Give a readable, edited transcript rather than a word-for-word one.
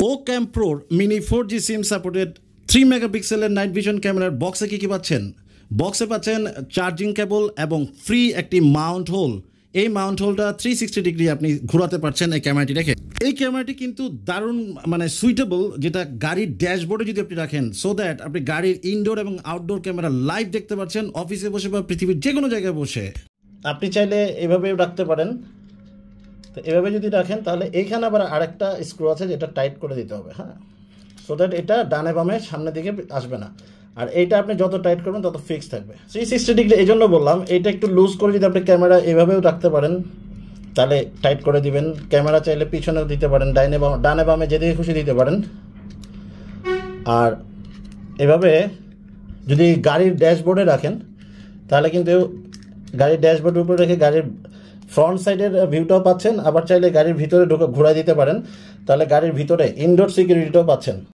Ocam Pro Mini 4G SIM supported 3 মেগাপিক্সেলের night vision ক্যামেরার বক্সে কি পাচ্ছেন? বক্সে পাচ্ছেন চার্জিং কেবল এবং ফ্রি একটি মাউন্ট হোল। এই মাউন্ট হোলটা 360 ডিগ্রি আপনি ঘোরাতে পারছেন এই ক্যামেরাটি রেখে। এই ক্যামেরাটি কিন্তু দারুণ সুইটেবল, যেটা গাড়ির ড্যাশবোর্ডে যদি আপনি রাখেন, সো দ্যাট আপনি গাড়ির ইনডোর এবং আউটডোর ক্যামেরা লাইভ দেখতে পাচ্ছেন অফিসে বসে বা পৃথিবীর যে কোনো জায়গায় বসে। আপনি চাইলে এভাবেও রাখতে পারেন। তো এভাবে যদি রাখেন তাহলে এইখানে আবার আরেকটা স্ক্রু আছে যেটা টাইট করে দিতে হবে, হ্যাঁ, সো দ্যাট এটা ডানে বামে সামনের দিকে আসবে না। আর এইটা আপনি যত টাইট করবেন তত ফিক্স থাকবে 360 ডিগ্রি। এই জন্য বললাম এইটা একটু লুজ করে যদি আপনি ক্যামেরা এভাবেও রাখতে পারেন তাহলে টাইট করে দিবেন। ক্যামেরা চাইলে পিছনেও দিতে পারেন, ডানে বামে যেদিকে খুশি দিতে পারেন। আর এভাবে যদি গাড়ির ড্যাশবোর্ডে রাখেন তাহলে কিন্তু গাড়ির ড্যাশবোর্ডের উপরে রেখে গাড়ির ফ্রন্ট সাইডের ভিউটাও পাচ্ছেন, আবার চাইলে গাড়ির ভিতরে ঘোরায় দিতে পারেন, তাহলে গাড়ির ভিতরে ইনডোর সিকিউরিটিটাও পাচ্ছেন।